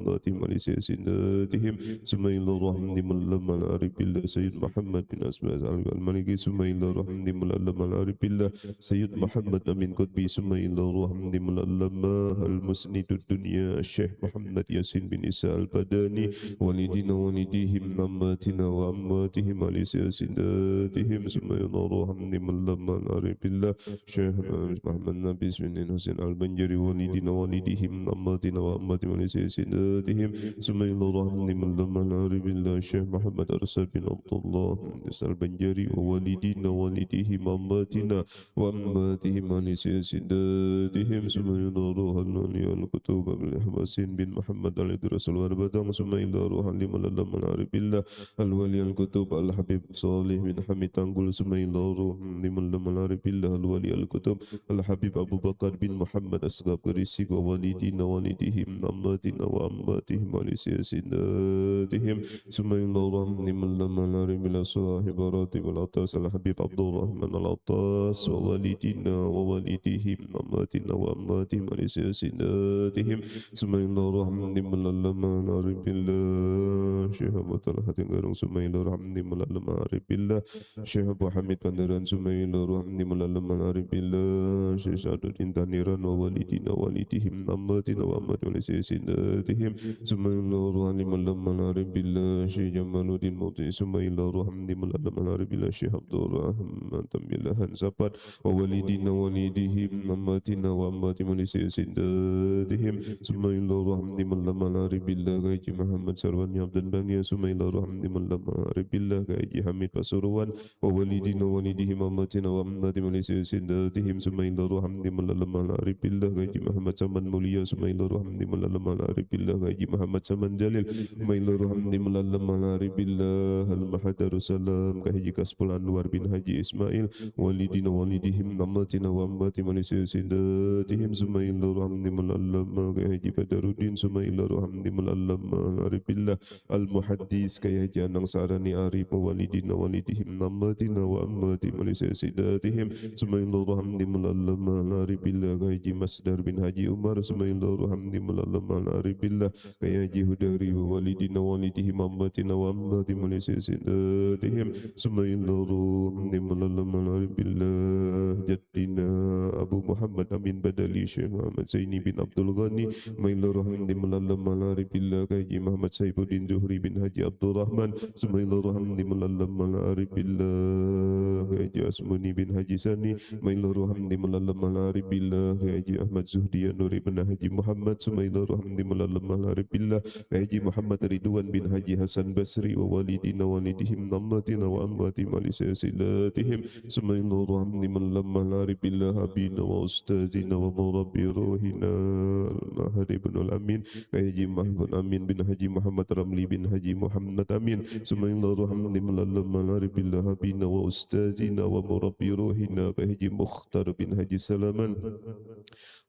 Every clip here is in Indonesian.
وأمواتهم ولسياساتهم ثم إلى الرحمن من لم العارف بالله سيد محمد بن أسماء الملك ثم إلى الرحمن من لم العارف بالله سيد محمد أمين قطبي ثم إلى الرحمن من لم المسند الدنيا الشيخ محمد ياسين بن إسحاق البداني والدينا والديهم أماتنا وأمواتهم ولسياساتهم ثم إلى الرحمن من لم العارف بالله شيخ محمد نبي بن حسين البنجري والدينا والديهم أماتنا وأماتهم ولسياساتهم ثم إلى الرحمن من لم العارف بالله الشيخ محمد أرسل بن عبد الله البنجري ووالدينا والديهم أماتنا وأماتهم ولسياساتهم ثم إلى الرحمن الكتب الحسين بن محمد الإدريس الوربدان ثم إلى الرحمن من لم العارف بالله الولي الكتب الحبيب صالح بن حميد تنقل ثم إلى الرحمن من لم العارف بالله الولي الكتب الحبيب أبو بكر بن محمد أسقف قريسي ووالدينا والديهم أماتنا وأماتهم ولسياساتهم ثم إلى الرحمن من لم العارف بالله صاحب راتب العطاس الحبيب عبد الرحمن العطاس ووالدينا ووالديهم أماتنا وأماتهم ولسياساتهم ثم إلى الرحمن من لم العارف بالله شيخ أبو طلحة غيرهم ثم إلى الرحمن من لم العارف بالله شيخ أبو حميد بندران ثم إلى الرحمن من لم العارف بالله شيخ سعد الدين تانيران ووالدينا والديهم أماتنا وأماتهم ولسياساتهم ثم إلى الرحمن من لم العارف بالله شيخ جمال الدين موطئ ثم إلى الرحمن من لم العارف بالله شيخ عبد الرحمن تنبيل هنسابات ووالدينا والديهم أماتنا وأماتهم ولسياساتهم ثم إلى الرحمن من لم العارف بالله غاجي محمد سروان عبد البانية ثم إلى الرحمن من لم العارف بالله غاجي حميد pasuruan ووالدينا والديهم أماتنا وأماتهم ولسياساتهم ثم إلى الرحمن من لم العارف بالله غاجي محمد سمان موليا ثم إلى الرحمن من لم العارف بالله غاجي محمد سمان jalil ثم إلى الرحمن من لم العارف بالله المحضر السلام كهجي كسبل أنوار بن حجي إسماعيل والدينا والديهم أماتنا وأماتهم ولسياساتهم ثم إلى الرحمن من لم كهجي بدر الدين ثم إلى الرحمن من لم العارف بالله المحدث كهجي أنang sarani arif والدينا والديهم أماتنا وأماتهم ولسياساتهم ثم إلى الرحمن من لم العارف بالله كهجي مصدر بن حجي عمر ثم إلى الرحمن من لم العارف بالله كهجي هداري ووالدينا والديهم أماتنا وأماتهم ولسياساتهم ثم إلى الرحمن من لم العارف بالله جدنا أبو محمد أمين بدلي شيخ محمد زيني بن عبد الغني ثم إلى الرحمن من لم العارف بالله كهجي محمد سيف الدين زهري بن حجي عبد الرحمن ثم إلى الرحمن من لم العارف بالله كهجي أسمني بن حجي ساني ثم إلى الرحمن من لم العارف بالله كهجي أحمد زهدي نوري بن حجي محمد ثم إلى الرحمن من لم العارف بالله كهجي محمد رضوان بن حجي حسن بصري ووالدينا والديهم أماتنا وأمواتهم ولسياساتهم ثم إلى الرحمن من لم العارف بالله أبينا وأستاذنا ومربي روحنا المهدي بن الأمين كهجي محمد أمين بن حجي محمد رملي بن حجي محمد أمين ثم إلى الرحمن من لم العارف بالله أبينا وأستاذنا ومربي روحنا كهجي مختار بن حجي سلامان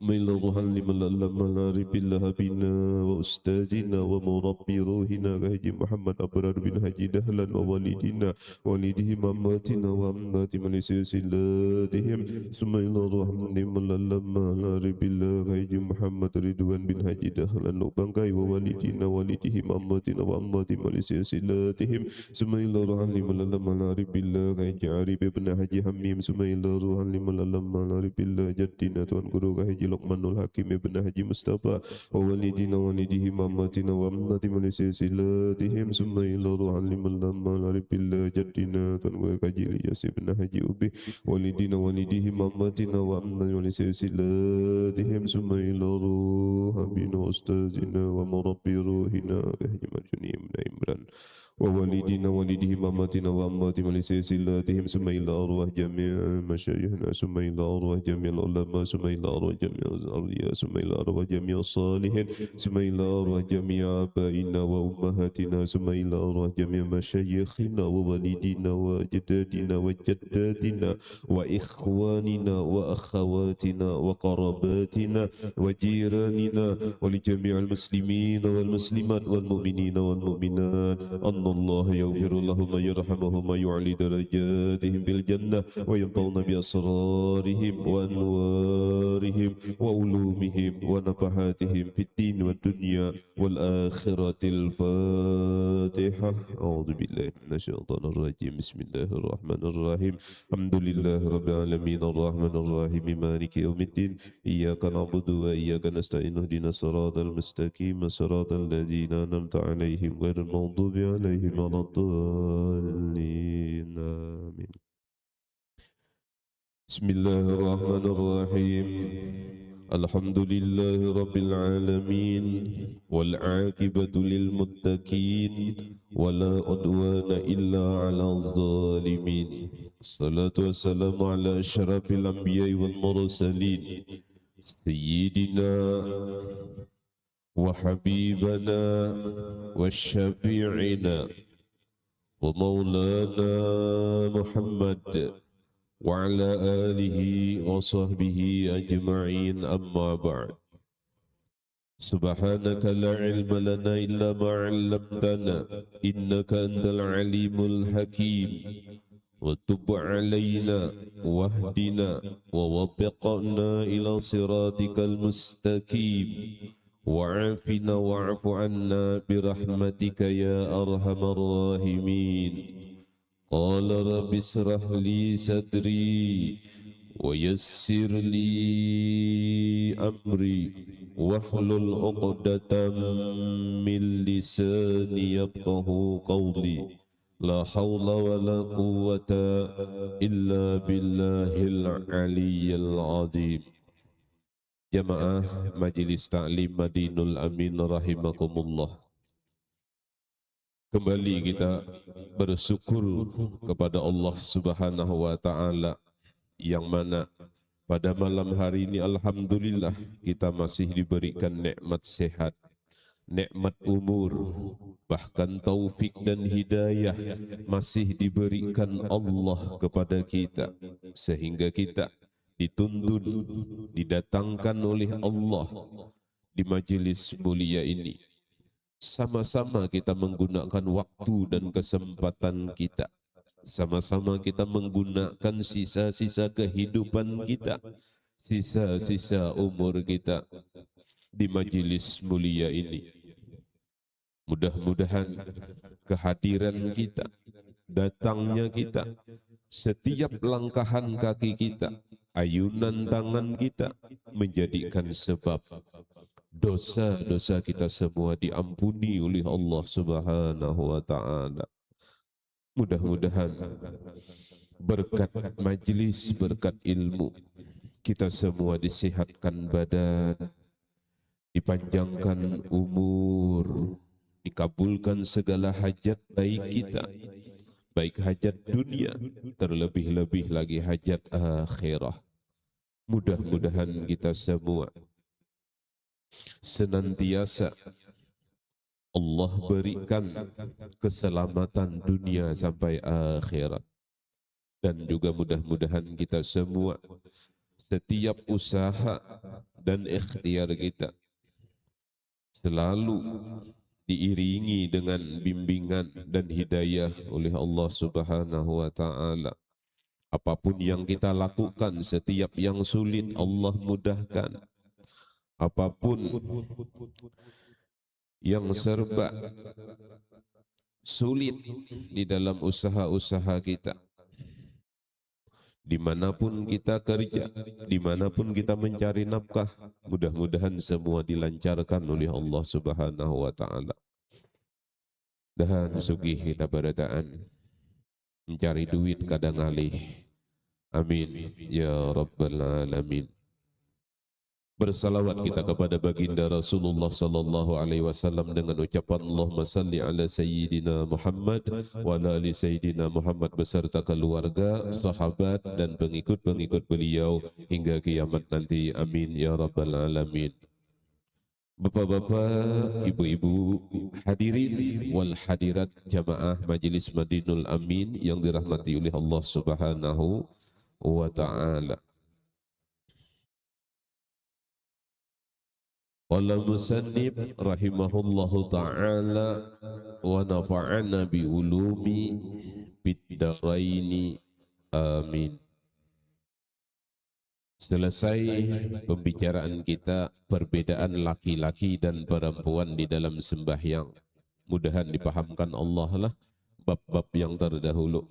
ثم إلى الرحمن من لم العارف بالله أبينا وأستاذنا ومربي روحنا كهجي محمد أبرار بن حجي دهلا ووالدينا والديهم أماتنا وأماتهم ولسياساتهم ثم إلى الرحمن من لم العارف بالله كهجي محمد رضوان بن حجي دهلا وبنكاي ووالدينا والديهم أماتنا وأماتهم ولسياساتهم ثم إلى الرحمن من لم العارف بالله كهجي عارف بن حجي حميم ثم إلى الرحمن من لم العارف بالله جدنا tuan guru كهجي لقمان الحكيم بن حجي مصطفى ووالدينا والديهم أماتنا وأماتهم ولسياساتهم ثم إلى الرحمن من لم العارف بالله جدنا tuan guru كهجي إلياس بن حجي أبي والدينا والديهم أماتنا وأماتهم ولسياساتهم ثم إلى الرحمن أستاذنا ومربي روحنا كهجي مرجوني بن عمران ووالدينا والديهم أماتنا وأماتهم ولسياساتهم ثم إلى أرواح جميع مشايخنا ثم إلى أرواح جميع العلماء ثم إلى أرواح جميع الأولياء ثم إلى أرواح جميع الصالحين ثم إلى أرواح جميع آبائنا وأمهاتنا ثم إلى أرواح جميع مشايخنا ووالدينا وأجدادنا وجداتنا وإخواننا وأخواتنا وقراباتنا وجيراننا ولجميع المسلمين والمسلمات والمؤمنين والمؤمنات أن الله يغفر لهم ويرحمهم ويعلي درجاتهم بالجنة وينفعنا بأسرارهم وأنوارهم وعلومهم ونفحاتهم في الدين والدنيا الدنيا والآخرة. الفاتحة. أعوذ بالله من الشيطان الرجيم. بسم الله الرحمن الرحيم. الحمد لله رب العالمين الرحمن الرحيم مالك يوم الدين إياك نعبد وإياك نستعين اهدنا الصراط المستقيم صراط الذين أنعمت عليهم غير المغضوب عليهم ولا الضالين. آمين. بسم الله الرحمن الرحيم. الحمد لله رب العالمين والعاقبة للمتقين ولا عدوان إلا على الظالمين. الصلاة والسلام على أشرف الأنبياء والمرسلين سيدنا وحبيبنا وشفيعنا ومولانا محمد وعلى آله وصحبه أجمعين. أما بعد. سبحانك لا علم لنا إلا ما علمتنا إنك أنت العليم الحكيم. وتب علينا واهدنا ووفقنا إلى صراطك المستقيم. وعافنا واعف عنا برحمتك يا أرحم الراحمين. قال رب اشرح لي صدري ويسر لي أمري واحلل عقدة من لساني يفقه قولي. لا حول ولا قوة إلا بالله العلي العظيم. Jamaah Majelis Ta'lim Madinul Amin rahimakumullah. Kembali kita bersyukur kepada Allah Subhanahu wa Ta'ala, yang mana pada malam hari ini alhamdulillah kita masih diberikan nikmat sehat, nikmat umur, bahkan taufik dan hidayah masih diberikan Allah kepada kita, sehingga kita dituntun, didatangkan oleh Allah di majelis mulia ini. Sama-sama kita menggunakan waktu dan kesempatan kita. Sama-sama kita menggunakan sisa-sisa kehidupan kita, sisa-sisa umur kita di majelis mulia ini. Mudah-mudahan kehadiran kita, datangnya kita, setiap langkahan kaki kita, ayunan tangan kita menjadikan sebab dosa-dosa kita semua diampuni oleh Allah Subhanahu wa Ta'ala. Mudah-mudahan berkat majlis, berkat ilmu, kita semua disehatkan badan, dipanjangkan umur, dikabulkan segala hajat baik kita, baik hajat dunia, terlebih-lebih lagi hajat akhirah. Mudah-mudahan kita semua senantiasa Allah berikan keselamatan dunia sampai akhirat. Dan juga mudah-mudahan kita semua, setiap usaha dan ikhtiar kita selalu diiringi dengan bimbingan dan hidayah oleh Allah Subhanahu wa Ta'ala. Apapun yang kita lakukan, setiap yang sulit Allah mudahkan. Apapun yang serba sulit di dalam usaha-usaha kita, dimanapun kita kerja, dimanapun kita mencari nafkah, mudah-mudahan semua dilancarkan oleh Allah Subhanahu wa Ta'ala. Dan sugih kita barataan mencari duit kadang alih. Amin ya rabbal alamin. Bersalawat kita kepada baginda Rasulullah sallallahu alaihi wasallam dengan ucapan Allahumma salli ala sayyidina Muhammad wa ala ali sayyidina Muhammad beserta keluarga, sahabat dan pengikut-pengikut beliau hingga kiamat nanti. Amin ya rabbal alamin. Bapak-bapak, ibu-ibu, hadirin wal hadirat jamaah Majelis Madinul Amin yang dirahmati oleh Allah Subhanahu wa Ta'ala. Qala musannif rahimahullahu ta'ala wa nafa'ana bi ulumi bid daraini. Amin. Selesai pembicaraan kita perbedaan laki-laki dan perempuan di dalam sembahyang. Mudahan dipahamkan Allah lah bab-bab yang terdahulu.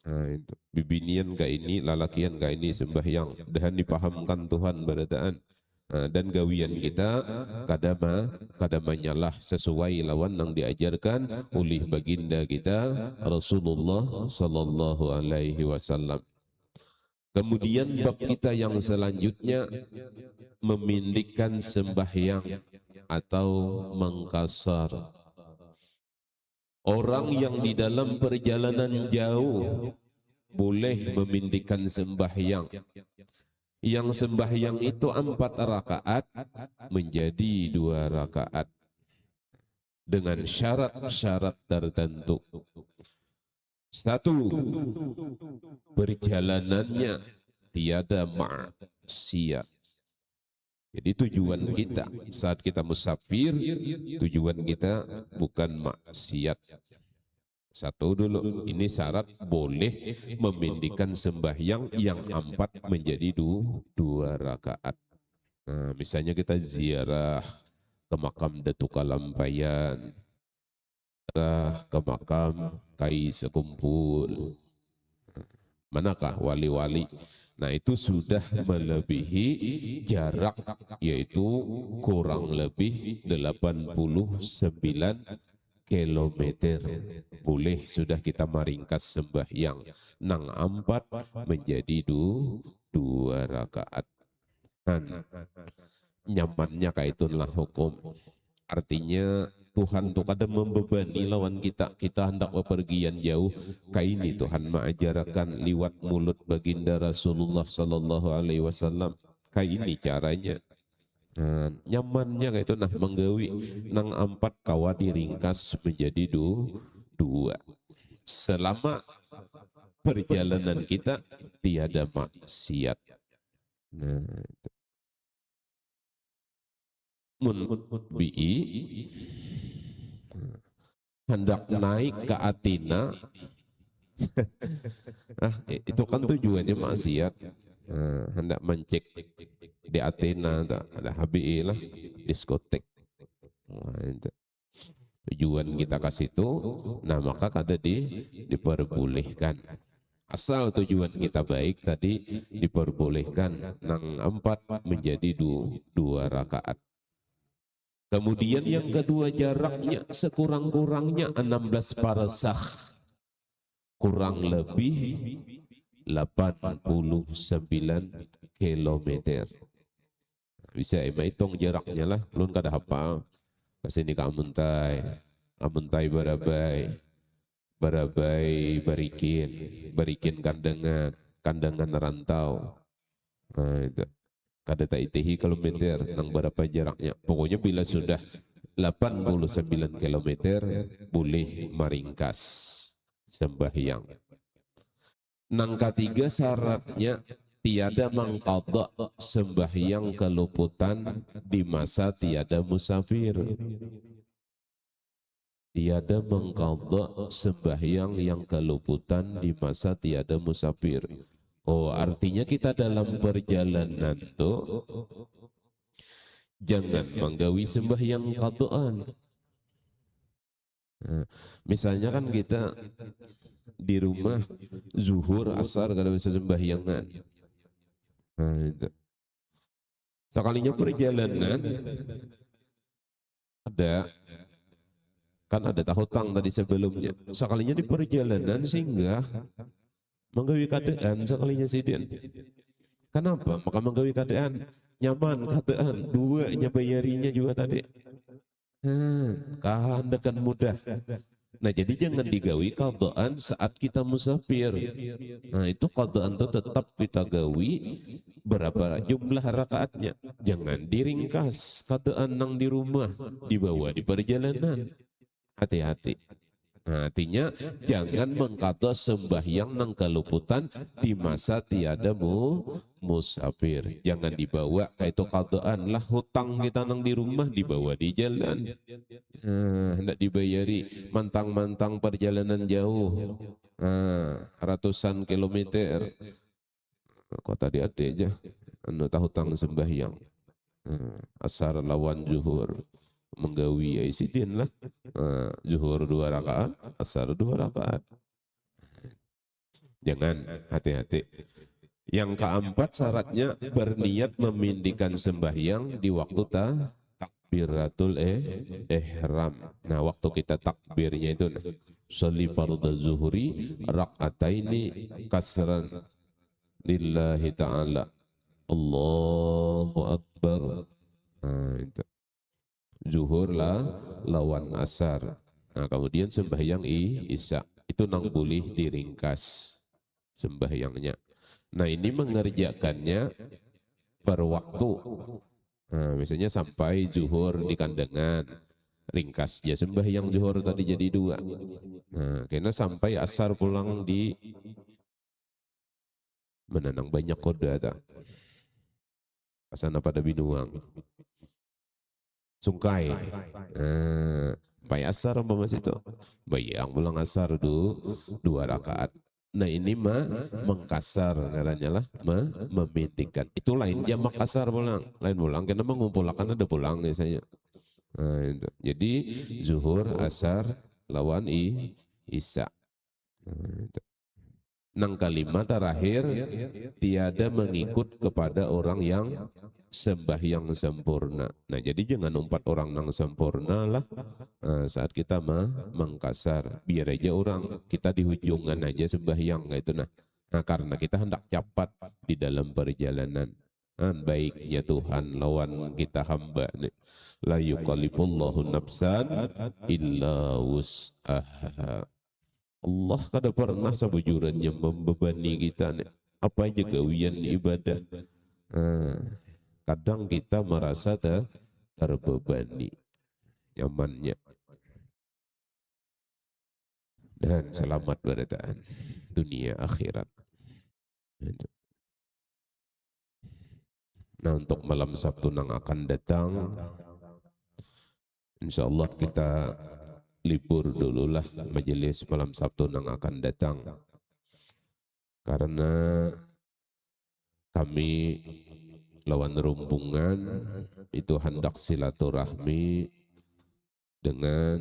Nah, itu. Bibinian ka ini, lalakian ka ini sembahyang. Dan dipahamkan Tuhan berataan. Nah, dan gawian kita kadama nyalah sesuai lawan yang diajarkan oleh baginda kita Rasulullah sallallahu alaihi wasallam. Kemudian bab kita yang selanjutnya memindikkan sembahyang atau mengkasar. Orang yang di dalam perjalanan jauh boleh memindikkan sembahyang. Yang sembahyang itu 4 rakaat menjadi 2 rakaat dengan syarat-syarat tertentu. 1. Perjalanannya tiada maksiat. Jadi tujuan kita saat kita musafir, tujuan kita bukan maksiat. 1 dulu, ini syarat boleh memindikkan sembahyang yang 4 menjadi 2 rakaat. Nah, misalnya kita ziarah ke makam Datuk Kalampayan, ke makam Kai Sekumpul, manakah wali-wali. Nah itu sudah melebihi jarak, yaitu kurang lebih 89 kilometer. Boleh sudah kita meringkas sembahyang nang 4 menjadi 2 rakaat. Nyamannya kaitunlah hukum. Artinya Tuhan tuh kadang membebani lawan kita. Kita hendak bepergian jauh. Kaini Tuhan mengajarkan liwat mulut baginda Rasulullah sallallahu alaihi wasallam. Kaini caranya. Nyamannya kayak itu nah menggawi nang 4 kawa diringkas menjadi 2. Selama perjalanan kita tiada maksiat. Nah, Munbi'i hendak naik ke Atina. Itu kan tujuannya maksiat. Hendak mencek di Athena ada HBI lah, diskotek. Tujuan kita ke situ, nah maka kada diperbolehkan. Asal tujuan kita baik tadi diperbolehkan nang 4 menjadi 2 rakaat. Kemudian yang kedua jaraknya sekurang-kurangnya 16 parsakh. Kurang lebih 89 kilometer. Bisa hitung jaraknya lah, belum kada hafal. Kesini ke Amuntai Barabai Barikin kandangan rantau. Nah, itu. Kada tak itihi kilometer nang berapa jaraknya. Pokoknya bila sudah 89 kilometer boleh meringkas sembahyang. Nang ketiga syaratnya tiada mengqadha sembahyang keluputan di masa tiada musafir. Tiada mengqadha sembahyang yang keluputan di masa tiada musafir. Oh, artinya kita dalam perjalanan tuh jangan menggawi sembahyang qadaan. Nah, misalnya kan kita di rumah zuhur asar kada bisa sembahyangan. Nah, itu. Sekalinya perjalanan ada tahutang tadi sebelumnya. Sekalinya di perjalanan sehingga menggawi keadaan sekalinya sidin. Kenapa? Maka menggawi keadaan nyaman keadaan. 2 bayarinya juga tadi. Kehendakan mudah. Nah jadi jangan digawi qadaan saat kita musafir. Nah itu qadaan itu tetap kita gawi berapa jumlah rakaatnya. Jangan diringkas qadaan nang di rumah dibawa di perjalanan. Hati-hati. Nah, artinya jangan mengqadha sembahyang nang keluputan di masa tiada musafir. Jangan dibawa kayak itu qadaan lah hutang kita nang di rumah dibawa di jalan. Hendak dibayari mantang-mantang perjalanan jauh. Ratusan kilometer. Kok tadi ada aja. anu tahu tang sembahyang. Asar lawan zuhur menggawi aisidin lah. Zuhur 2 rakaat, asar 2 rakaat. Jangan, hati-hati. Yang keempat syaratnya berniat memindihkan sembahyang di waktu takbiratul ihram. Nah, waktu kita takbirnya itu sholli fardhu zuhuri rak'ataini kasran lillahi ta'ala. Allahu akbar. Nah, itu. Zuhur lah lawan asar. Nah, kemudian sembahyang isya itu nang boleh diringkas sembahyangnya. Nah, ini mengerjakannya per waktu. Nah, misalnya sampai zuhur di kandangan, ringkasnya sembahyang zuhur tadi jadi 2. Nah, karena sampai asar pulang di menanang banyak koda tak. Pasana pada binuang. Sungkai. Sampai asar apa mas itu? Bayang pulang asar 2 rakaat. Nah, ini mengkasar caranya lah, memindihkan. Itu lain dia mengkasar pulang, lain pulang karena mengumpulkan ada pulang biasanya. Nah, itu. Jadi zuhur, asar, lawan isya. Nah, itu. Nang kalimat terakhir tiada mengikut kepada orang yang sembahyang sempurna. Nah, jadi jangan umpat orang nang sempurna lah saat kita mengkasar. Biar aja orang kita di hujungan aja sembahyang kayak itu nah. Nah, karena kita hendak cepat di dalam perjalanan. Baiknya Tuhan lawan kita hamba nih. La yuqallibullahu nafsan illa wus'aha. Allah kada pernah sebujurannya membebani kita nih. Apa aja gawian ibadah. Kadang kita merasa terbebani nyamannya. Dan selamat berataan dunia akhirat. Nah, untuk malam Sabtu yang akan datang, insya Allah kita libur dululah majelis malam Sabtu yang akan datang. Karena kami lawan rombongan itu hendak silaturahmi dengan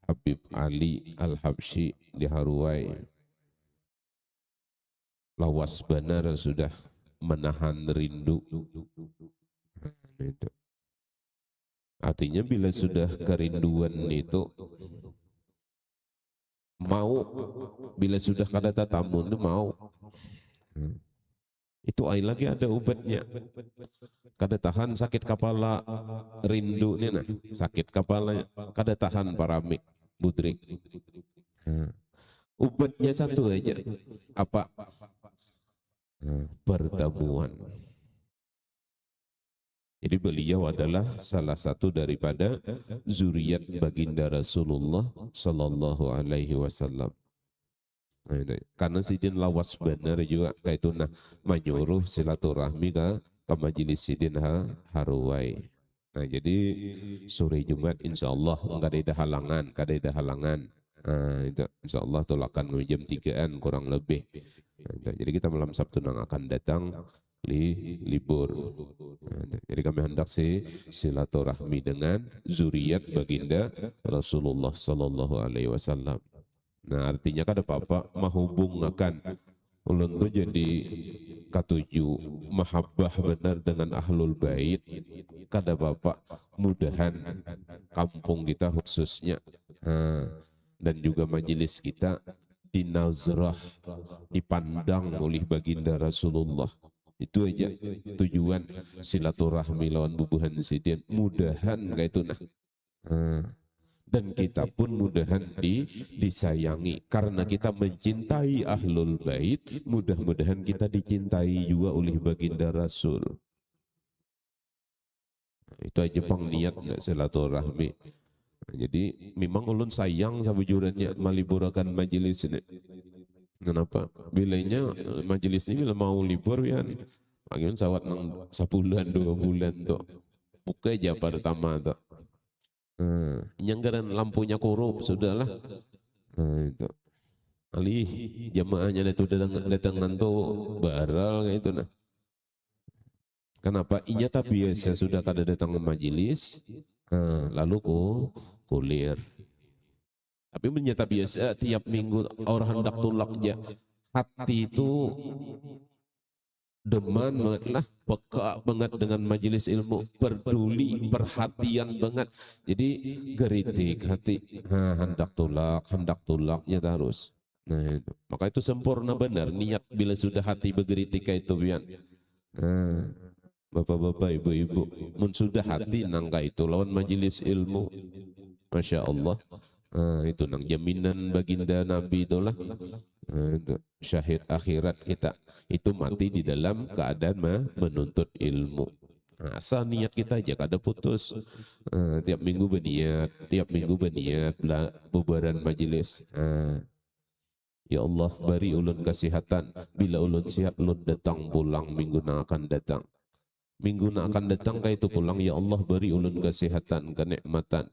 Habib Ali Al-Habsyi di Haruai. Lawas benar sudah menahan rindu. Artinya bila sudah kerinduan itu mau, bila sudah kada tatamu itu mau. Itu air lagi ada obatnya. Kada tahan sakit kepala rindu ini nah, sakit kepala kada tahan paramik budrik. Obatnya satu aja. Apa? Pertemuan. Jadi beliau adalah salah satu daripada zuriat baginda Rasulullah Sallallahu Alaihi Wasallam. Karena sidin lawas benar juga kayak itu nah menyuruh silaturahmi ke majelis sidin Haruai. Nah, jadi sore Jumat insya Allah enggak ada halangan, Nah, itu insya Allah tolakan jam 3-an kurang lebih. Nah, jadi kita malam Sabtu yang akan datang libur. Nah, jadi kami hendak silaturahmi dengan zuriat baginda Rasulullah Sallallahu Alaihi Wasallam. Nah, artinya kan apa-apa menghubungkan ulun tuh jadi katuju mahabbah benar dengan ahlul bait. Kada bapak mudahan kampung kita khususnya dan juga majelis kita dinazrah dipandang oleh baginda Rasulullah. Itu aja tujuan silaturahmi lawan bubuhan sidin. Mudahan kayak itu nah. Dan kita pun mudahan disayangi. Karena kita mencintai ahlul bait, mudah-mudahan kita dicintai juga oleh baginda Rasul. Itu aja pangniat silaturahmi. Jadi memang ulun sayang sabujurannya maliburakan majelis ini. Kenapa? Bilanya majelis ini bila mau libur ya, panggil sawat nang 1 bulan 2 bulan tuh. Buka aja pertama tuh. Nyanggaran lampunya korup sudahlah. Itu. Alih jamaahnya itu datangan tuh baral kayak itu nah. Kenapa? Inya tapi biasa sudah kada datang ke majelis, lalu kulir. Tapi menyata biasa tiap minggu orang hendak tulak aja. Hati itu deman banget lah, peka banget dengan majelis ilmu, peduli, perhatian banget. Jadi geritik hati, hendak tulaknya harus. Nah itu. Maka itu sempurna benar niat bila sudah hati bergeritik itu bian. Nah, bapak-bapak, ibu-ibu, mun sudah hati nangka itu lawan majelis ilmu, masya Allah. Itu nang jaminan baginda Nabi itulah. Itu syahid akhirat kita itu mati di dalam keadaan menuntut ilmu. Asal niat kita aja kada putus. Tiap minggu berniat bubaran majelis. Ya Allah beri ulun kesehatan. Bila ulun sihat ulun datang pulang minggu yang akan datang. Minggu yang akan datang kah itu pulang, ya Allah beri ulun kesehatan, kenikmatan.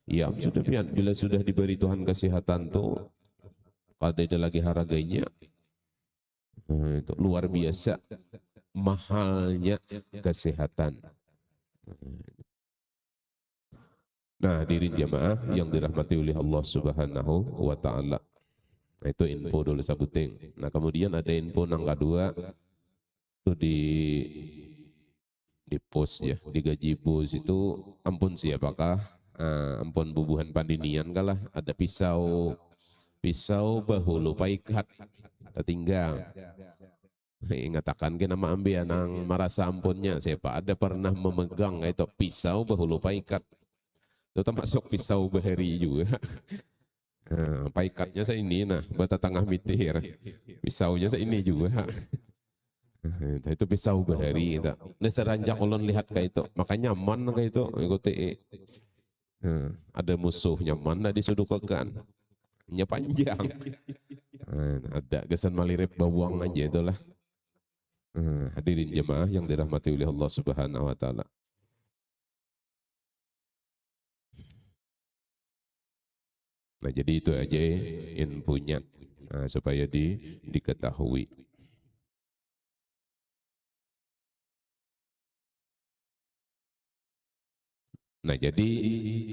Ya sudah pian, bila sudah diberi Tuhan kesehatan tuh ada lagi harganya. Itu luar biasa mahalnya kesehatan. Nah, hadirin jamaah yang dirahmati oleh Allah Subhanahu wa taala. Nah, itu info dulu sabuting. Nah, kemudian ada info nang kedua itu di pos ya, di gaji bos itu ampun siapakah? Ampun bubuhan pandinian kalah ada pisau bahu lupa ikat tertinggal. Ingatakan ke nama ambian nang merasa ampunnya siapa ada pernah memegang itu pisau bahu lupa ikat. Itu termasuk pisau bahari juga. Paikatnya saya ini nah bata tengah mitir. Pisaunya saya ini juga. Nah, itu pisau bahari itu. Nah, seranjak ulun lihat kayak itu, makanya nyaman kayak itu ikuti. Ada musuh nyaman nah disudukakan. Nya panjang. Ada kesan malirip bawang aja itulah. Hadirin jemaah yang dirahmati oleh Allah Subhanahu wa taala. Nah, jadi itu aja infonya. Supaya diketahui. Nah, jadi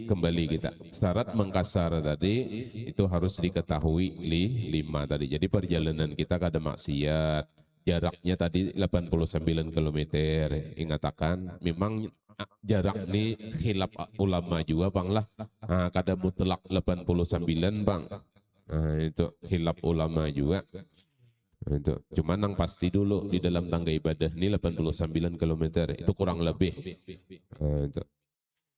kembali kita syarat mengkasar tadi itu harus diketahui lima tadi. Jadi perjalanan kita kada maksiat, jaraknya tadi 89 km. Ingatakan memang jarak ini khilaf ulama juga bang lah. Kada mutlak 89 bang. Itu khilaf ulama juga. Itu cuma nang pasti dulu di dalam tangga ibadah ini 89 km itu kurang lebih. Itu.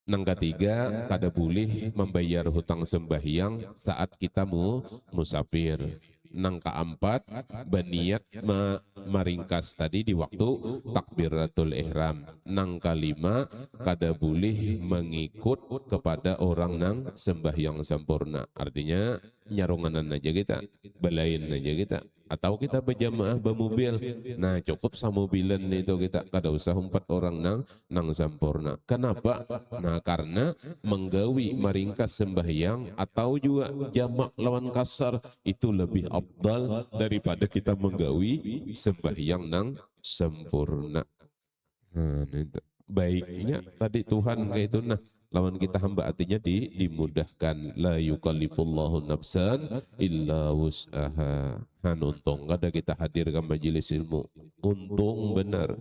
Nang ketiga, kada boleh membayar hutang sembahyang saat kita musafir. Nang keempat, berniat meringkas tadi di waktu takbiratul ihram. Nang kelima, kada boleh mengikut kepada orang nang sembahyang sempurna. Artinya nyarunganan aja kita, belain aja kita. Atau kita berjamaah bermobil. Nah cukup samobilan itu kita kada usah 4 orang nang sempurna. Kenapa? Nah karena menggawi meringkas sembahyang atau juga jamak lawan kasar itu lebih afdal daripada kita menggawi sembahyang nang sempurna. Baiknya tadi Tuhan kayak itu nah lawan kita hamba artinya dimudahkan la yukallifullahu nafsan illa wus'aha. Untung kada kita hadir ke majelis ilmu, untung benar.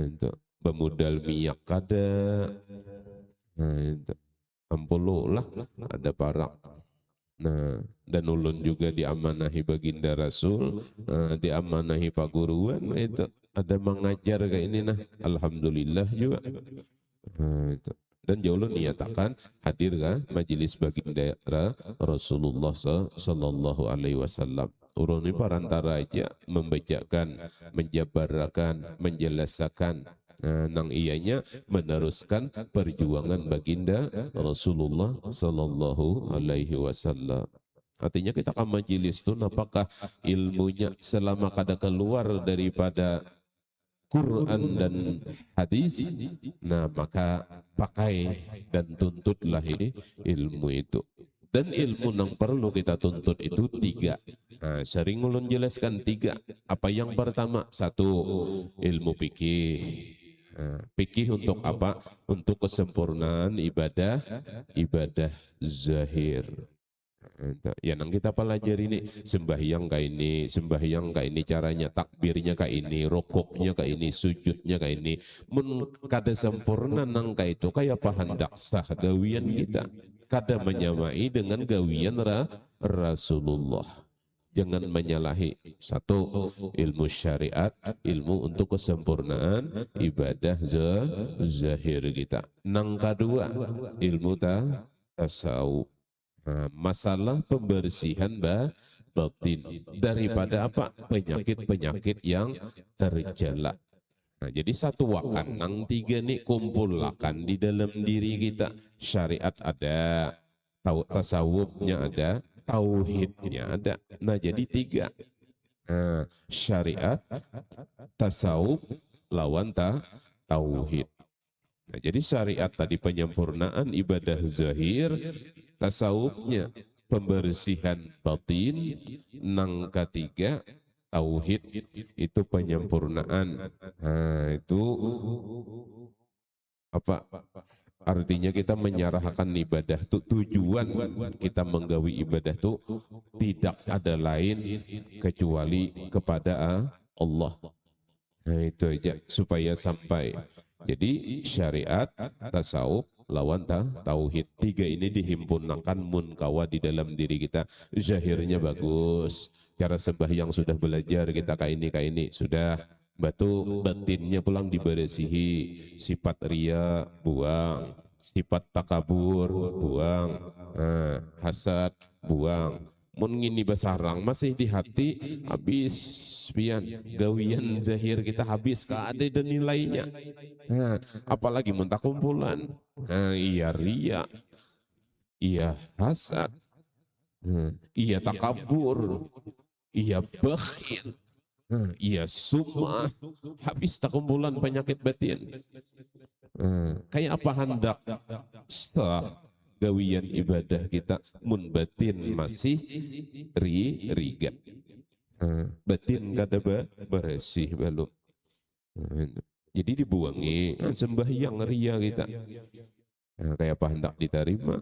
Itu bermodal minyak kada, itu ampuluh lah ada parak. Nah, dan ulun juga diamanahi baginda Rasul, diamanahi paguruan itu ada mengajar kayak ini nah, alhamdulillah juga. Itu. Dan jauh niatakan hadir ke majelis baginda Rasulullah sallallahu alaihi wasallam. Urun ini parantara aja membacakan, menjabarkan, menjelaskan nang ianya meneruskan perjuangan baginda Rasulullah sallallahu alaihi wasallam. Artinya kita ke majelis itu apakah ilmunya selama kada keluar daripada Quran dan hadis, nah maka pakai dan tuntutlah ini ilmu itu. Dan ilmu yang perlu kita tuntut itu 3. Nah, sering ulun jelaskan tiga. Apa yang pertama? Satu, ilmu fikih. Nah, fikih untuk apa? Untuk kesempurnaan ibadah, ibadah zahir. Ya nang kita pelajari ini sembahyang kayak ini, sembahyang kayak ini caranya, takbirnya kayak ini, rokoknya kayak ini, sujudnya kayak ini. Mun kada sempurna nang kayak itu kayak apa hendak sah gawian kita. Kada menyamai dengan gawian Rasulullah. Jangan menyalahi. Satu, ilmu syariat, ilmu untuk kesempurnaan ibadah zahir kita. Nang kedua, ilmu tasawuf. Nah, masalah pembersihan batin daripada apa? Penyakit-penyakit yang terjala. Nah, jadi satu wakan, nang tiga nih kumpulkan di dalam diri kita. Syariat ada, tasawufnya ada, tauhidnya ada. Nah, jadi tiga. Nah, syariat, tasawuf, lawan tauhid. Nah, jadi syariat tadi penyempurnaan ibadah zahir, tasawufnya pembersihan batin, nang ketiga tauhid itu penyempurnaan. Nah, itu apa? Artinya kita menyerahkan ibadah itu tujuan kita menggawi ibadah itu tidak ada lain kecuali kepada Allah. Nah, itu aja supaya sampai. Jadi syariat, tasawuf, lawan tauhid. Tiga ini dihimpunkan munkawa di dalam diri kita. Zahirnya bagus. Cara sembahyang sudah belajar kita kayak ini. Sudah. Batu batinnya pulang diberesihi. Sifat ria buang. Sifat takabur buang. Hasad buang. Mun ngini basarang masih di hati habis pian gawian zahir kita habis kada ada nilainya. Nah, apalagi mun tak kumpulan. Nah, iya ria, iya hasad, iya takabur, iya bakhil, iya sumah, habis tak kumpulan penyakit batin. Kayak apa hendak sah gawian ibadah kita mun batin masih rigat. Batin kada bersih belum. Jadi dibuangi sembahyang ria kita. Kayak apa hendak diterima.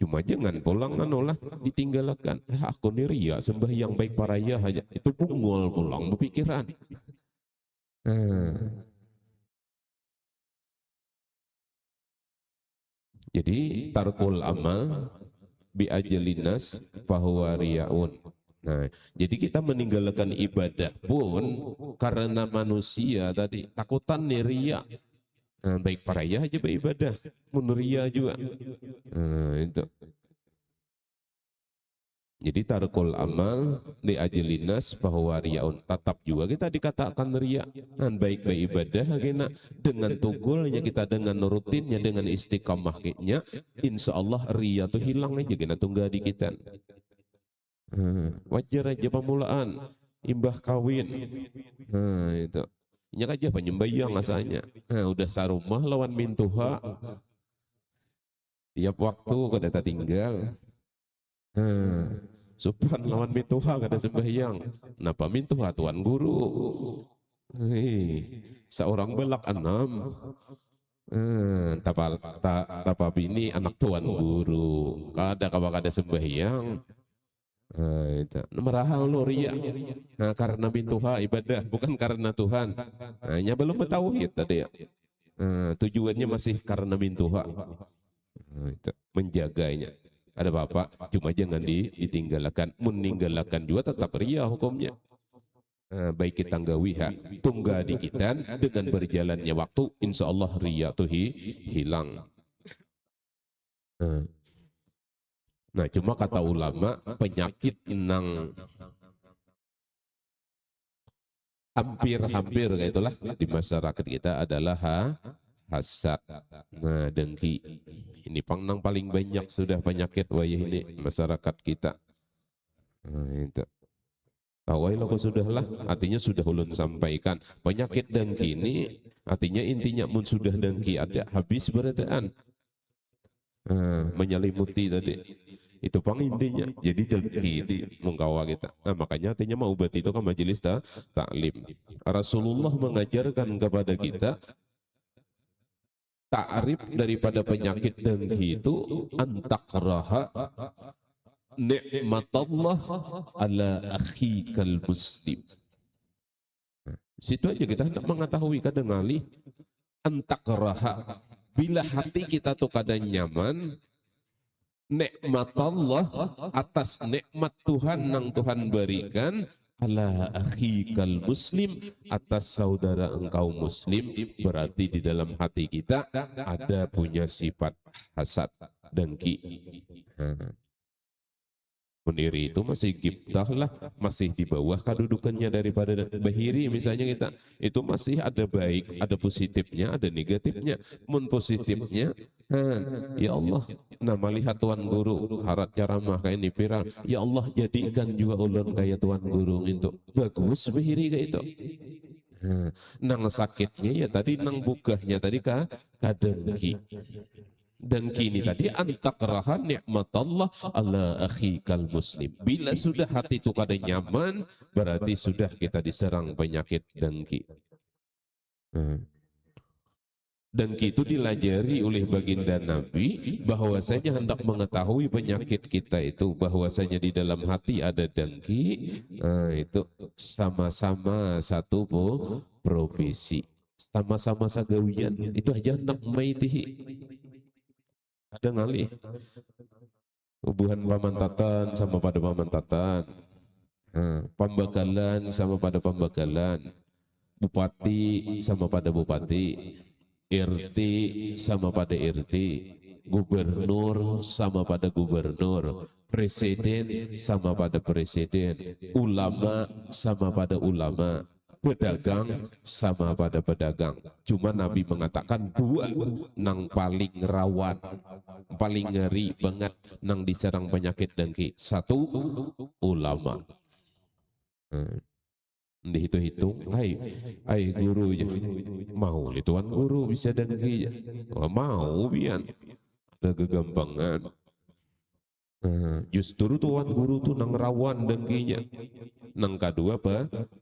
Cuma jangan pulang lah ditinggalkan. Aku ni ria sembahyang baik paraya aja. Itu bungul pulang berpikiran. Jadi tarkul amal bi ajalinas fahuwa riyaun. Nah, jadi kita meninggalkan ibadah pun karena manusia tadi takutan nih ria. Nah, baik paraya aja beribadah, mun ria juga. Nah, itu. Jadi tarkul amal di ajlinas bahwa riaun tetap juga kita dikatakan ria. Dan baik ibadah kena dengan tugulnya kita dengan rutinnya dengan istiqamahnya insya Allah ria tuh hilang aja kena tunggal di kita. Wajar aja pemulaan imbah kawin. Nah, itu. Nyak aja penyembayang asalnya. Nah, udah sarumah lawan mintuha. Tiap waktu kada tinggal. Supan lawan mintuha kada sembahyang. Napa mintuha tuan guru? Seorang belak 6. Tapa bini anak tuan guru. Kada sembahyang. Itu. Merahal lo ria. Nah, karena mintuha ibadah bukan karena Tuhan. Hanya belum bertauhid tadi ya. Tujuannya masih karena mintuha. Itu. Menjaganya. Ada bapak, cuma jangan ditinggalkan. Meninggalkan juga tetap ria hukumnya. Baik kita nggawiha, tunggal di kita dengan berjalannya waktu, insya Allah ria tuh hilang. Nah, cuma kata ulama, penyakit nang hampir kayak itulah di masyarakat kita adalah hasad. Nah, dengki. Ini nang paling banyak sudah penyakit wayah ini masyarakat kita. Nah, itu. Tawai lo sudahlah, artinya sudah ulun sampaikan. Penyakit dengki ini artinya intinya mun sudah dengki ada habis berataan. Menyelimuti tadi. Itu intinya. Jadi dengki di mungkawa kita. Nah, makanya artinya mau obat itu kan majelis taklim. Rasulullah mengajarkan kepada kita ta'rif daripada penyakit dengki itu antakraha nikmatallah ala akhikal muslim. Situ aja kita hendak mengetahui kadang alih antakraha, bila hati kita tuh kadang nyaman nikmatallah atas nikmat Tuhan yang Tuhan berikan ala akhikal muslim atas saudara engkau muslim, berarti di dalam hati kita ada punya sifat hasad dengki. Meniri itu masih gibtah lah, masih di bawah kedudukannya daripada bahiri misalnya kita. Itu masih ada baik, ada positifnya, ada negatifnya. Mun positifnya, ya Allah, nama lihat Tuan Guru, harap ceramah kayak ini viral. Ya Allah jadikan juga ulun kayak Tuan Guru itu. Bagus bahiri kayak itu. Nang sakitnya ya tadi, nang bugahnya tadi kadengki. Dengki ini tadi antakraha nikmatallah ala akhikal muslim. Bila sudah hati itu kada nyaman, berarti sudah kita diserang penyakit dengki. Dengki itu dilajari oleh baginda Nabi bahwasanya hendak mengetahui penyakit kita itu, bahwasanya di dalam hati ada dengki. Itu sama-sama satu profesi, sama-sama sagawian, itu aja hendak maitihi. Ada ngalih hubungan pamantatan sama pada pamantatan, pembekalan sama pada pembekalan, bupati sama pada bupati, RT sama pada RT, gubernur sama pada gubernur, presiden sama pada presiden, ulama sama pada ulama, pedagang sama pada pedagang. Cuma Nabi mengatakan dua nang paling rawan, paling ngeri banget nang diserang penyakit dengki. Satu, ulama. Dihitung-hitung, hai guru ya, mau li tuan guru bisa dengki ya, mau bian, ada kegampangan. Justru tuan guru tuh nang rawan dengkinya. Nang kedua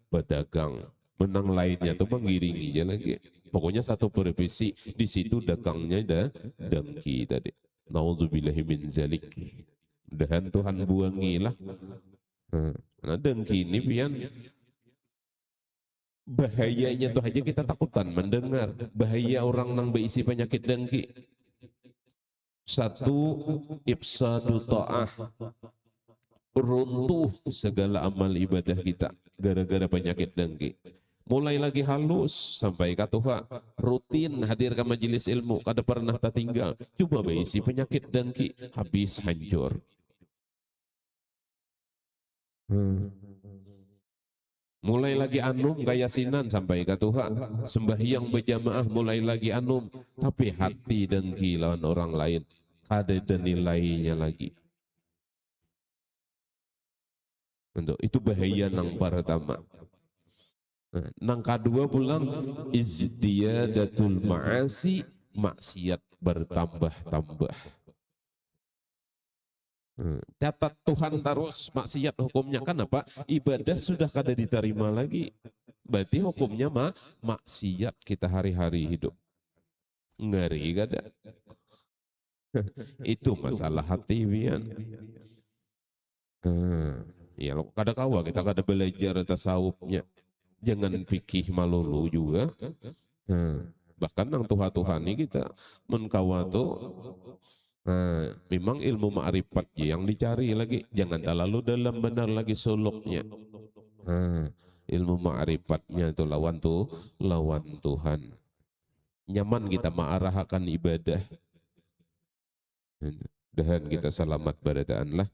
pedagang, menang lainnya tuh mengiringinya lagi. Pokoknya satu profesi di situ dagangnya ada dengki tadi. Naudzubillahi min zalik. Dan Tuhan buangilah. Nah dengki ini pian bahayanya tuh aja kita takutan mendengar bahaya orang nang berisi penyakit dengki. Satu, ifsadu ta'ah, runtuh segala amal ibadah kita gara-gara penyakit dengki. Mulai lagi halus sampai ke Tuhan, rutin hadir ke majelis ilmu, kada pernah tertinggal. Coba berisi penyakit dengki, habis hancur. Mulai lagi anum kayasinan sampai ke Tuhan, sembahyang berjamaah mulai lagi anum, tapi hati dengki lawan orang lain, kada ada nilainya lagi. Itu bahaya nang pertama. Nang kedua pulang izdiyadatul ma'asi, maksiat bertambah-tambah. Catat Tuhan terus maksiat hukumnya kan apa? Ibadah sudah kada diterima lagi. Berarti hukumnya maksiat kita hari-hari hidup. Ngeri kada? Itu masalah hati bian. Ya kada kawa kita kada belajar tasawufnya. Jangan pikir malulu juga. Bahkan nang Tuhan ini kita menkawa tuh memang ilmu ma'rifat yang dicari lagi. Jangan terlalu dalam benar lagi suluknya. Ilmu ma'rifatnya itu lawan Tuhan. Nyaman kita ma'arahakan ibadah. Dan kita selamat barataan lah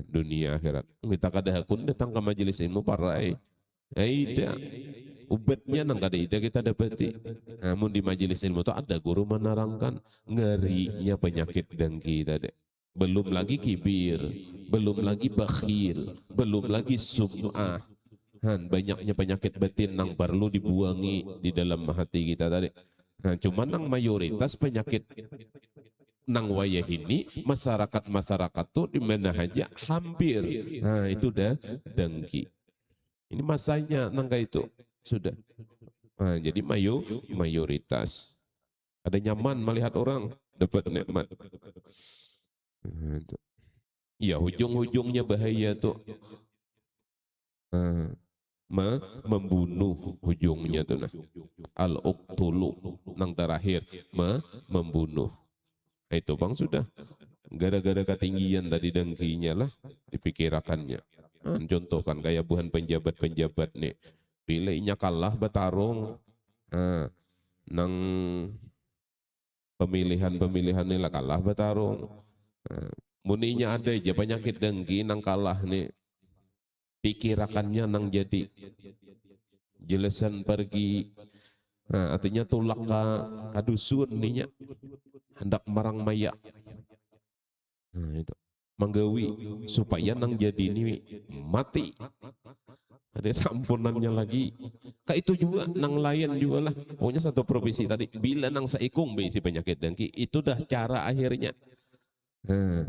dunia akhirat. Kita kada hakun datang ke majelis ilmu parai. Aida ubatnya nang kada ida kita dapati. Namun di majelis ilmu itu ada guru menerangkan ngerinya penyakit dengki tadi. Belum lagi kibir, belum lagi bakhil, belum lagi sum'ah. Banyaknya penyakit batin nang perlu dibuangi di dalam hati kita tadi. Cuman nang mayoritas penyakit nang wayah ini masyarakat tuh di mana aja hampir. Nah itu dah dengki. Ini masanya nang kayak itu sudah. Nah, jadi mayoritas. Ada nyaman melihat orang dapat nikmat. Nah, itu. Ya ujung-ujungnya bahaya tuh. Nah, membunuh ujungnya tuh nah. Al-uqtulu nang terakhir membunuh. Itu bang sudah. Gara-gara ketinggian tadi dengkinya lah dipikirakannya. Nah, contoh kan kayak buhan penjabat-penjabat nih. Pilihnya kalah bertarung. Nah, nang pemilihan ini lah kalah bertarung. Nah, muninya ada aja penyakit dengki nang kalah nih. Pikirakannya nang jadi. Jelasan pergi. Nah, artinya tulak kadusun nih hendak marang maya. Nah, itu manggawi supaya nang jadi ini mati. Ada ampunannya lagi. Kayak itu juga nang lain juga lah. Pokoknya satu profesi tadi. Bila nang saikung besi penyakit dengki, itu dah cara akhirnya. Nah.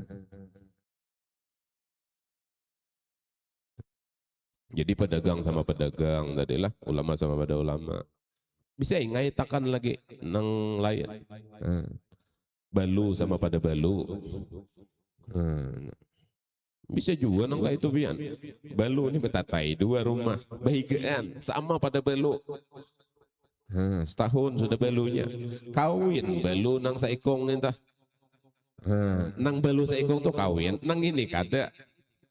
Jadi pedagang sama pedagang tadi lah, ulama sama pada ulama. Bisa ngaitakan lagi nang lain. Nah. Balu sama pada balu. Nah. Bisa juga nang kayak itu bian. Balu ini betatai dua rumah bahigaan sama pada balu. Nah, setahun sudah balunya. Kawin balu nang saikong entah. Nah, nang balu saikong tuh kawin, nang ini kada.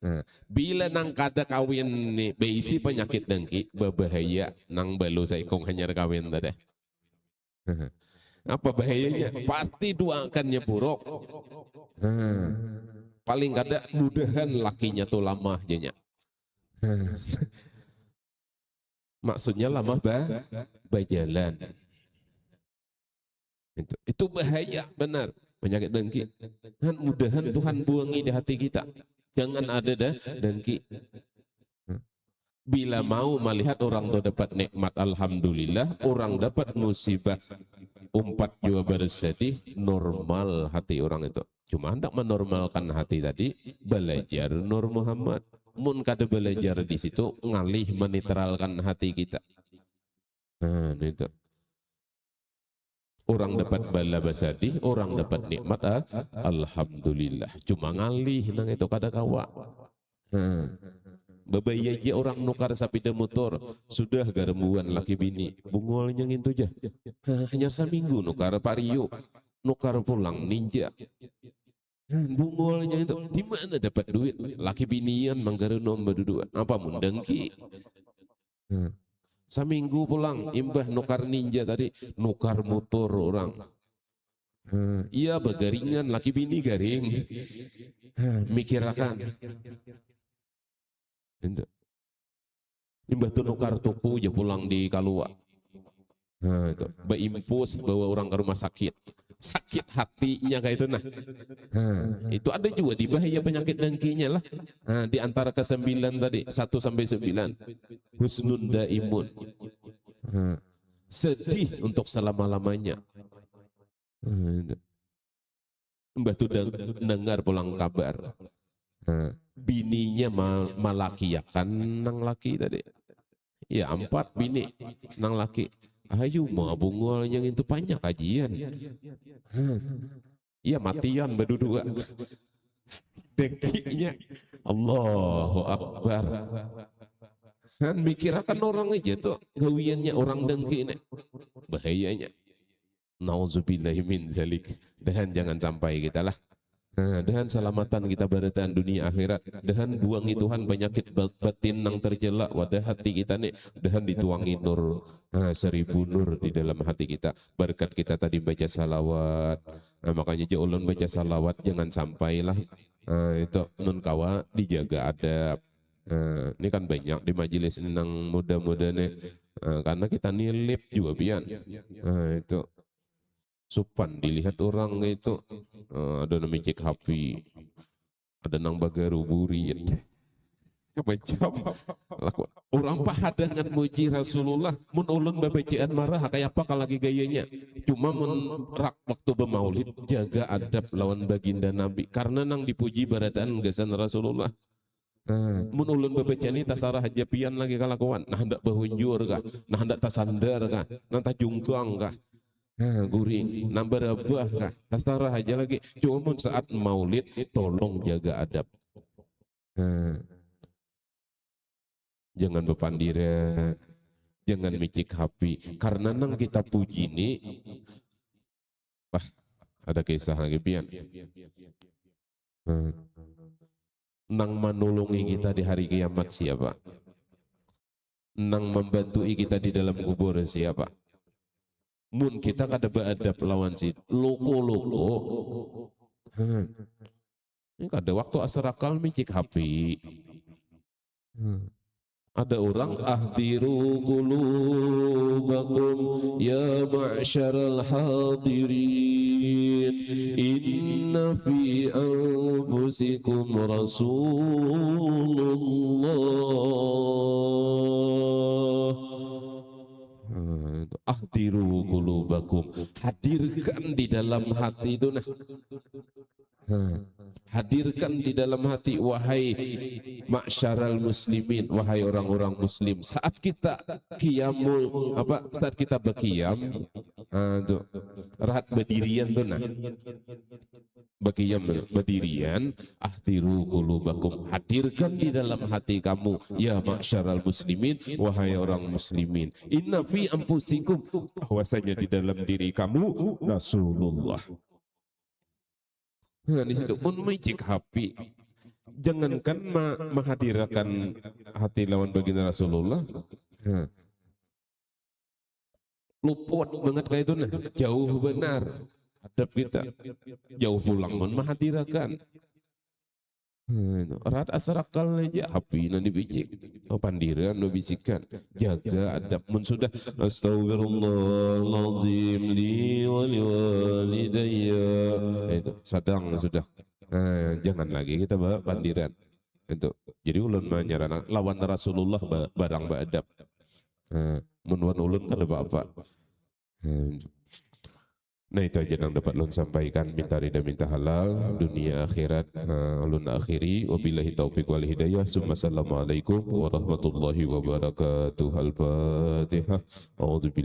Nah, bila nang kada kawin nih beisi penyakit dengki berbahaya nang balu saikong hanya kawin tadi. Apa bahayanya? Pasti doakannya buruk. Nah, paling kada mudahan lakinya tuh lama jadinya. Maksudnya lama berjalan. Itu bahaya benar penyakit dengki. Dan mudahan Tuhan buangi di hati kita. Jangan ada dah dengki. Bila mau melihat orang tuh dapat nikmat alhamdulillah, orang dapat musibah umpat juga bersedih, normal hati orang itu. Cuma hendak menormalkan hati tadi, belajar Nur Muhammad. Mun kada belajar di situ, ngalih menetralkan hati kita. Nah, itu. Orang dapat bala basadih, orang dapat nikmat, alhamdulillah. Cuma ngalih nang itu kada kawa. Babaya aja orang nukar sapi dan motor, sudah garembuan laki bini, bungolnya ngintu aja. Hanya seminggu nukar Pario, nukar pulang ninja. Bungolnya itu di mana dapat duit? Laki binian manggaru nomor dua, apa mundengki? Seminggu pulang imbah nukar ninja tadi, nukar motor orang. Iya begaringan laki bini garing. Mikirakan. Imbah tu nukar tuku ya pulang di Kalua. Nah, itu beimpus bawa orang ke rumah sakit. Sakit hatinya kayak itu nah. Itu ada juga di bahaya penyakit dengkinya lah. Nah, di antara ke-9 tadi 1 sampai 9. Husnun daimun. Sedih untuk selama-lamanya. Mbah tu dengar pulang kabar. Bininya malakiakan nang laki tadi. Ya 4 bini nang laki. Ayo mau bungol yang itu banyak kajian. Iya matian berdua. Dengkinya Allahu Akbar. Kan mikirakan orang aja tuh gawiannya orang dengki ini. Bahayanya. Nauzubillahi min zalik. Dan jangan sampai kita lah. Dengan selamatan kita bertahan dunia akhirat, dengan buangi Tuhan penyakit batin yang tercela wadah hati kita nih, dengan dituangi nur 1000 nur di dalam hati kita berkat kita tadi baca salawat. Makanya ulun baca salawat jangan sampailah itu nun kawa dijaga adab. Ini kan banyak di majelis ini nang muda-muda nih karena kita nilip juga pian itu supan dilihat orang itu ada namanya cek HP, ada nang bagaru buri macam orang pahadangan muji Rasulullah mun ulun babecian marah kayak apa kalau lagi gayanya cuma mun rak waktu bermaulid jaga adab lawan baginda Nabi karena nang dipuji barataan gasan Rasulullah. Mun ulun babecian ini tasarah aja pian lagi kalakuan nah hendak bahunjur kah nah hendak tasandar kah nah tajungkang kah guring nah berabah kah tasarah aja lagi cuma mun saat maulid tolong jaga adab. Jangan berpandiran, jangan micik hapi. Karena nang kita puji ini, ada kisah lagi pian. Nang menolongi kita di hari kiamat siapa? Nang membantu kita di dalam kubur siapa? Mun kita kada beradab lawan si loko-loko. Ini kada waktu asrakal micik hapi. Ada orang ahdiru qulubakum ya ma'syaral hadirin inna fi anfusikum rasulullah. Ahdiru qulubakum, hadirkan di dalam hati itu nah. Hadirkan di dalam hati wahai ma'syaral muslimin, wahai orang-orang muslim. Saat kita qiyamul saat kita berqiyam rahat berdirian tuh nah. Berqiyam berdirian, ahdiru qulubakum, hadirkan di dalam hati kamu ya ma'syaral muslimin, wahai orang muslimin. Inna fi anfusikum, bahwasanya di dalam diri kamu Rasulullah. Nah, di situ pun micik hapi. Jangankan menghadirkan hati lawan baginda Rasulullah. Luput banget kayak itu nah. Jauh benar adab kita. Jauh pulang pun menghadirkan. Rat asrakal aja hapi nanti bicik. Pandiran no bisikan. Jaga adab mun sudah astagfirullahaladzim li wa li walidayya. Itu sadang sudah. Jangan lagi kita bawa pandiran. Itu. Jadi ulun menyarankan lawan Rasulullah barang beradab. Mun wan ulun kan apa-apa. Nah itu aja yang dapat ulun sampaikan, minta ridha minta halal dunia akhirat. Ulun akhiri wabillahi taufiq wal hidayah. Assalamualaikum warahmatullahi wabarakatuh. Al-Fatihah. A'udzubillahi